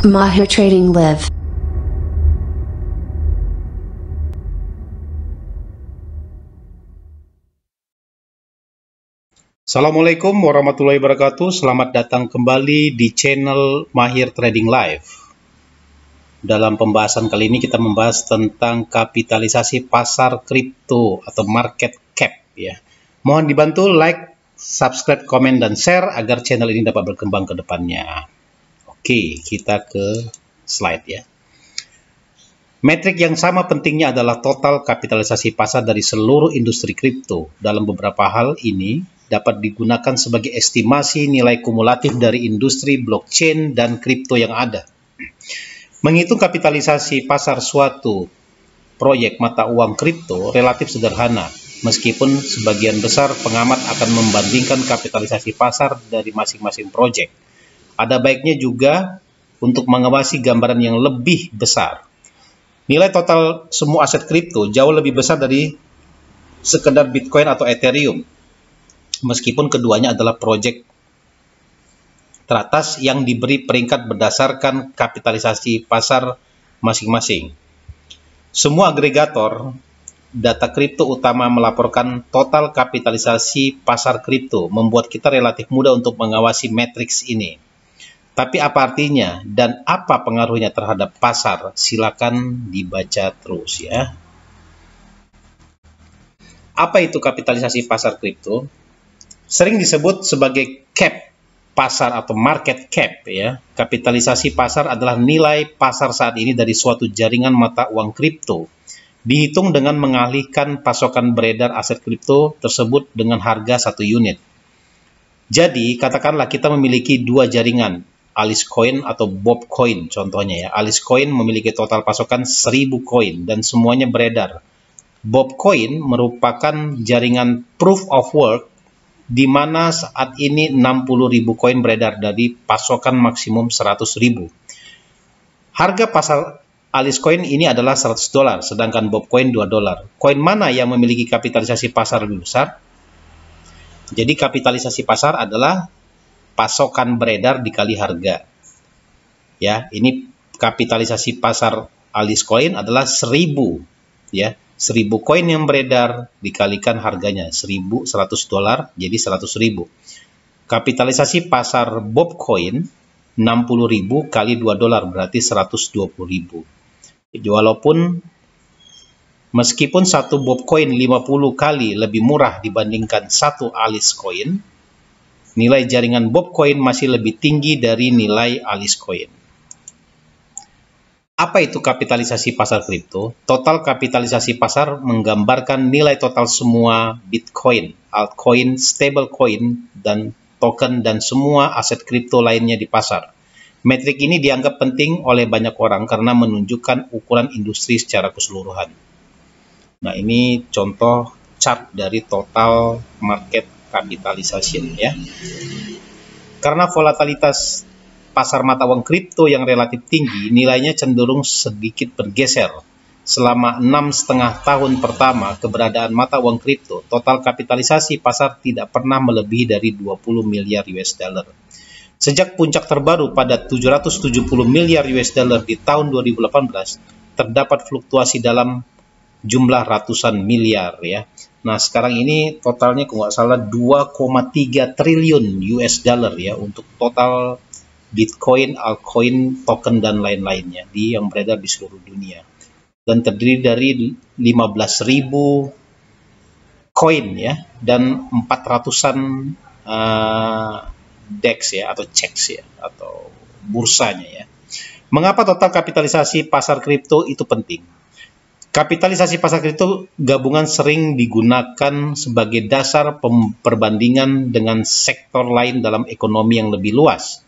Mahir Trading Live. Assalamualaikum warahmatullahi wabarakatuh. Selamat datang kembali di channel Mahir Trading Live. Dalam pembahasan kali ini kita membahas tentang kapitalisasi pasar kripto atau market cap ya. Mohon dibantu like, subscribe, komen, dan share agar channel ini dapat berkembang ke depannya. Oke, kita ke slide ya. Metrik yang sama pentingnya adalah total kapitalisasi pasar dari seluruh industri kripto. Dalam beberapa hal ini dapat digunakan sebagai estimasi nilai kumulatif dari industri blockchain dan kripto yang ada. Menghitung kapitalisasi pasar suatu proyek mata uang kripto relatif sederhana, meskipun sebagian besar pengamat akan membandingkan kapitalisasi pasar dari masing-masing proyek. Ada baiknya juga untuk mengawasi gambaran yang lebih besar. Nilai total semua aset kripto jauh lebih besar dari sekedar Bitcoin atau Ethereum, meskipun keduanya adalah proyek teratas yang diberi peringkat berdasarkan kapitalisasi pasar masing-masing. Semua agregator data kripto utama melaporkan total kapitalisasi pasar kripto, membuat kita relatif mudah untuk mengawasi matriks ini. Tapi apa artinya dan apa pengaruhnya terhadap pasar? Silakan dibaca terus ya. Apa itu kapitalisasi pasar kripto? Sering disebut sebagai cap pasar atau market cap ya. Kapitalisasi pasar adalah nilai pasar saat ini dari suatu jaringan mata uang kripto. Dihitung dengan mengalihkan pasokan beredar aset kripto tersebut dengan harga 1 unit. Jadi, katakanlah kita memiliki dua jaringan, Alice Coin atau Bob Coin contohnya ya. Alice Coin memiliki total pasokan 1000 koin dan semuanya beredar. Bob Coin merupakan jaringan proof of work di mana saat ini 60.000 koin beredar dari pasokan maksimum 100.000. Harga pasar Alice Coin ini adalah $100, sedangkan Bob Coin $2. Koin mana yang memiliki kapitalisasi pasar lebih besar? Jadi kapitalisasi pasar adalah pasokan beredar dikali harga. Ya, ini kapitalisasi pasar Alice Coin adalah 1000 ya. 1000 koin yang beredar dikalikan harganya $1.100 jadi 100.000. Kapitalisasi pasar Bob Coin 60.000 kali $2 berarti 120.000. Jadi walaupun meskipun satu Bob Coin 50 kali lebih murah dibandingkan satu Alice Coin, nilai jaringan Bob Coin masih lebih tinggi dari nilai Alice Coin. Apa itu kapitalisasi pasar kripto? Total kapitalisasi pasar menggambarkan nilai total semua Bitcoin, altcoin, stablecoin, dan token dan semua aset kripto lainnya di pasar. Metrik ini dianggap penting oleh banyak orang karena menunjukkan ukuran industri secara keseluruhan. Nah, ini contoh chart dari total market capitalization ya. Karena volatilitas pasar mata uang kripto yang relatif tinggi, nilainya cenderung sedikit bergeser. Selama 6,5 tahun pertama keberadaan mata uang kripto, total kapitalisasi pasar tidak pernah melebihi dari 20 miliar US dollar. Sejak puncak terbaru pada 770 miliar US dollar di tahun 2018, terdapat fluktuasi dalam jumlah ratusan miliar ya. Nah, sekarang ini totalnya kalau nggak salah 2,3 triliun US dollar ya untuk total Bitcoin, altcoin, token, dan lain-lainnya yang beredar di seluruh dunia. Dan terdiri dari 15.000 koin ya, dan 400-an DEX ya, atau checks ya, atau bursanya ya. Mengapa total kapitalisasi pasar kripto itu penting? Kapitalisasi pasar kripto gabungan sering digunakan sebagai dasar perbandingan dengan sektor lain dalam ekonomi yang lebih luas.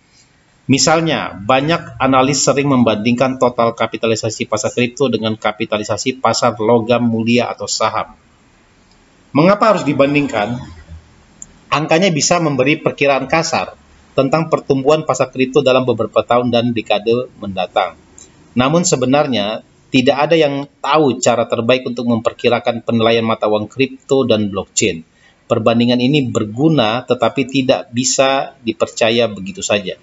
Misalnya, banyak analis sering membandingkan total kapitalisasi pasar kripto dengan kapitalisasi pasar logam mulia atau saham. Mengapa harus dibandingkan? Angkanya bisa memberi perkiraan kasar tentang pertumbuhan pasar kripto dalam beberapa tahun dan dekade mendatang. Namun sebenarnya, tidak ada yang tahu cara terbaik untuk memperkirakan penilaian mata uang kripto dan blockchain. Perbandingan ini berguna tetapi tidak bisa dipercaya begitu saja.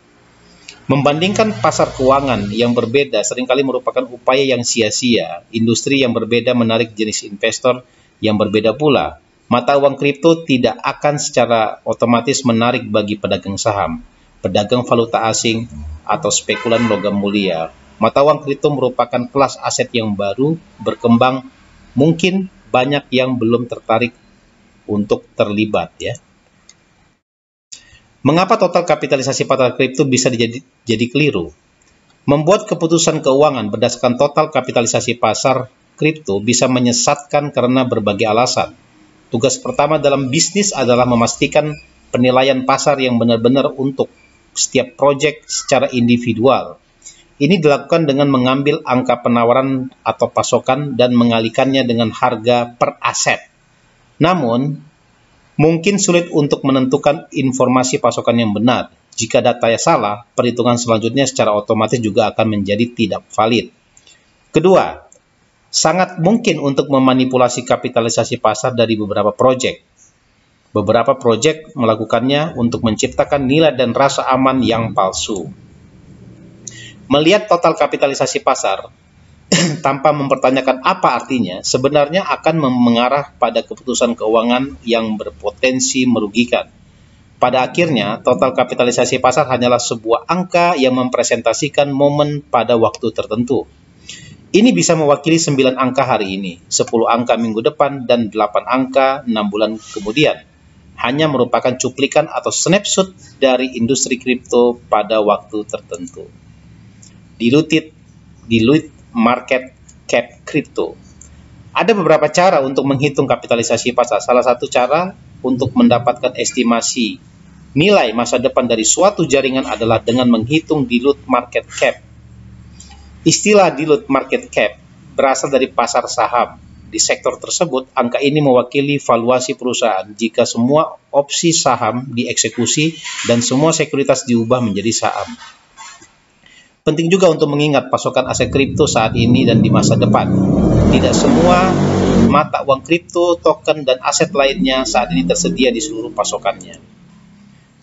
Membandingkan pasar keuangan yang berbeda seringkali merupakan upaya yang sia-sia. Industri yang berbeda menarik jenis investor yang berbeda pula. Mata uang kripto tidak akan secara otomatis menarik bagi pedagang saham, pedagang valuta asing, atau spekulan logam mulia. Mata uang kripto merupakan kelas aset yang baru, berkembang, mungkin banyak yang belum tertarik untuk terlibat, ya. Mengapa total kapitalisasi pasar kripto bisa jadi keliru? Membuat keputusan keuangan berdasarkan total kapitalisasi pasar kripto bisa menyesatkan karena berbagai alasan. Tugas pertama dalam bisnis adalah memastikan penilaian pasar yang benar-benar untuk setiap proyek secara individual. Ini dilakukan dengan mengambil angka penawaran atau pasokan dan mengalihkannya dengan harga per aset. Namun, mungkin sulit untuk menentukan informasi pasokan yang benar. Jika datanya salah, perhitungan selanjutnya secara otomatis juga akan menjadi tidak valid. Kedua, sangat mungkin untuk memanipulasi kapitalisasi pasar dari beberapa proyek. Beberapa proyek melakukannya untuk menciptakan nilai dan rasa aman yang palsu. Melihat total kapitalisasi pasar tanpa mempertanyakan apa artinya, sebenarnya akan mengarah pada keputusan keuangan yang berpotensi merugikan. Pada akhirnya, total kapitalisasi pasar hanyalah sebuah angka yang mempresentasikan momen pada waktu tertentu. Ini bisa mewakili 9 angka hari ini, 10 angka minggu depan, dan 8 angka 6 bulan kemudian. Hanya merupakan cuplikan atau snapshot dari industri kripto pada waktu tertentu. Diluted market cap kripto. Ada beberapa cara untuk menghitung kapitalisasi pasar. Salah satu cara untuk mendapatkan estimasi nilai masa depan dari suatu jaringan adalah dengan menghitung dilute market cap. Istilah dilute market cap berasal dari pasar saham. Di sektor tersebut, angka ini mewakili valuasi perusahaan jika semua opsi saham dieksekusi dan semua sekuritas diubah menjadi saham. Penting juga untuk mengingat pasokan aset kripto saat ini dan di masa depan. Tidak semua mata uang kripto, token, dan aset lainnya saat ini tersedia di seluruh pasokannya.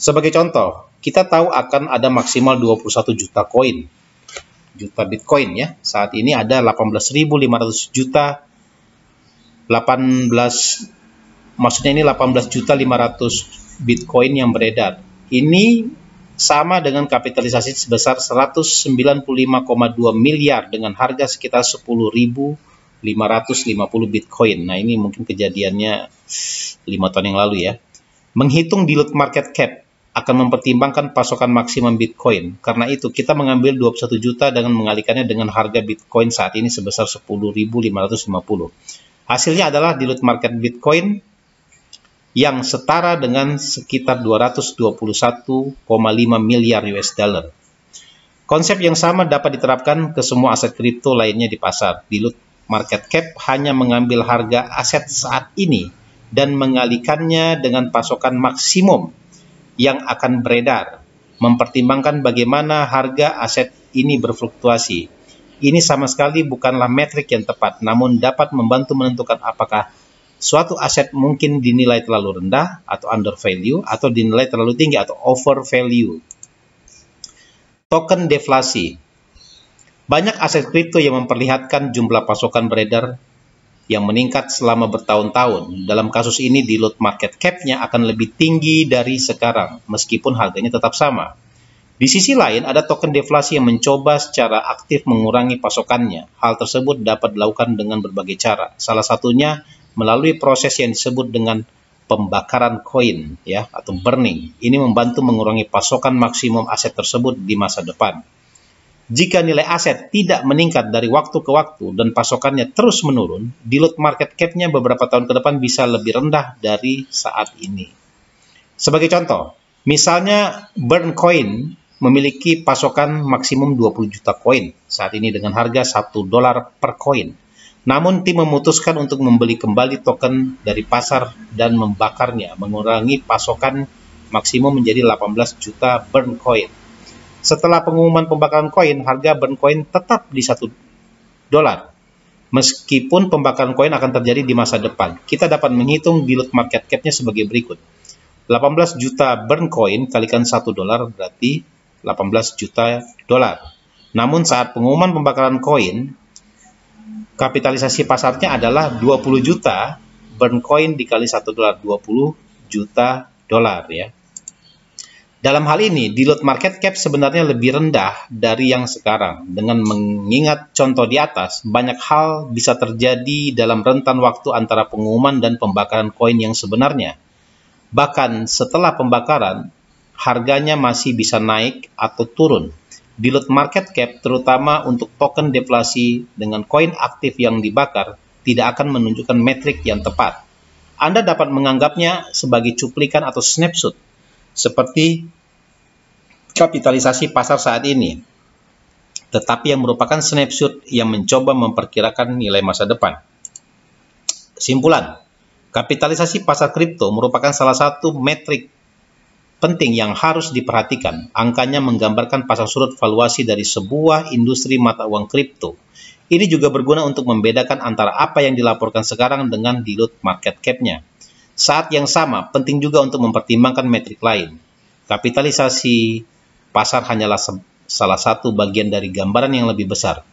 Sebagai contoh, kita tahu akan ada maksimal 21 juta Bitcoin, ya. Saat ini ada 18.500 juta, 18.500 Bitcoin yang beredar. Ini sama dengan kapitalisasi sebesar 195,2 miliar dengan harga sekitar 10.550 Bitcoin. Nah, ini mungkin kejadiannya 5 tahun yang lalu, ya. Menghitung dilute market cap akan mempertimbangkan pasokan maksimum Bitcoin. Karena itu, kita mengambil 21 juta dengan mengalihkannya dengan harga Bitcoin saat ini sebesar 10.550. Hasilnya adalah dilute market Bitcoin yang setara dengan sekitar 221,5 miliar US dollar. Konsep yang sama dapat diterapkan ke semua aset kripto lainnya di pasar. Dilute market cap hanya mengambil harga aset saat ini dan mengalihkannya dengan pasokan maksimum yang akan beredar, mempertimbangkan bagaimana harga aset ini berfluktuasi. Ini sama sekali bukanlah metrik yang tepat, namun dapat membantu menentukan apakah suatu aset mungkin dinilai terlalu rendah atau under value, atau dinilai terlalu tinggi atau over value. Token deflasi. Banyak aset kripto yang memperlihatkan jumlah pasokan beredar yang meningkat selama bertahun-tahun. Dalam kasus ini, dilute market cap-nya akan lebih tinggi dari sekarang, meskipun harganya tetap sama. Di sisi lain, ada token deflasi yang mencoba secara aktif mengurangi pasokannya. Hal tersebut dapat dilakukan dengan berbagai cara. Salah satunya melalui proses yang disebut dengan pembakaran koin, ya, atau burning. Ini membantu mengurangi pasokan maksimum aset tersebut di masa depan. Jika nilai aset tidak meningkat dari waktu ke waktu dan pasokannya terus menurun, dilute market cap-nya beberapa tahun ke depan bisa lebih rendah dari saat ini. Sebagai contoh, misalnya Burn Coin memiliki pasokan maksimum 20 juta koin saat ini dengan harga $1 per koin. Namun tim memutuskan untuk membeli kembali token dari pasar dan membakarnya, mengurangi pasokan maksimum menjadi 18 juta Burn Coin. Setelah pengumuman pembakaran koin, harga Burn Coin tetap di $1. Meskipun pembakaran koin akan terjadi di masa depan, kita dapat menghitung dilute market cap-nya sebagai berikut. 18 juta Burn Coin kalikan $1 berarti 18 juta dolar. Namun saat pengumuman pembakaran koin, kapitalisasi pasarnya adalah 20 juta, burn coin dikali 1 dolar, 20 juta dolar ya. Dalam hal ini, dilute market cap sebenarnya lebih rendah dari yang sekarang. Dengan mengingat contoh di atas, banyak hal bisa terjadi dalam rentan waktu antara pengumuman dan pembakaran koin yang sebenarnya. Bahkan setelah pembakaran, harganya masih bisa naik atau turun. Dilute market cap, terutama untuk token deflasi dengan koin aktif yang dibakar, tidak akan menunjukkan metrik yang tepat. Anda dapat menganggapnya sebagai cuplikan atau snapshot, seperti kapitalisasi pasar saat ini, tetapi yang merupakan snapshot yang mencoba memperkirakan nilai masa depan. Kesimpulan, kapitalisasi pasar kripto merupakan salah satu metrik penting yang harus diperhatikan. Angkanya menggambarkan pasang surut valuasi dari sebuah industri mata uang kripto. Ini juga berguna untuk membedakan antara apa yang dilaporkan sekarang dengan dilute market cap-nya. Saat yang sama, penting juga untuk mempertimbangkan metrik lain. Kapitalisasi pasar hanyalah salah satu bagian dari gambaran yang lebih besar.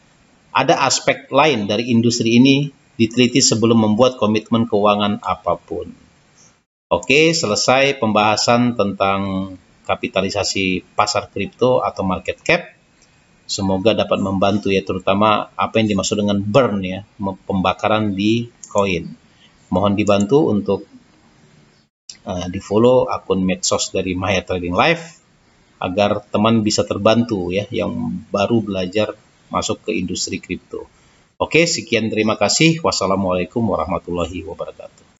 Ada aspek lain dari industri ini diteliti sebelum membuat komitmen keuangan apapun. Oke, selesai pembahasan tentang kapitalisasi pasar kripto atau market cap. Semoga dapat membantu ya, terutama apa yang dimaksud dengan burn ya, pembakaran di koin. Mohon dibantu untuk di follow akun medsos dari Mahir Trading Live, agar teman bisa terbantu ya yang baru belajar masuk ke industri kripto. Oke, sekian, terima kasih. Wassalamualaikum warahmatullahi wabarakatuh.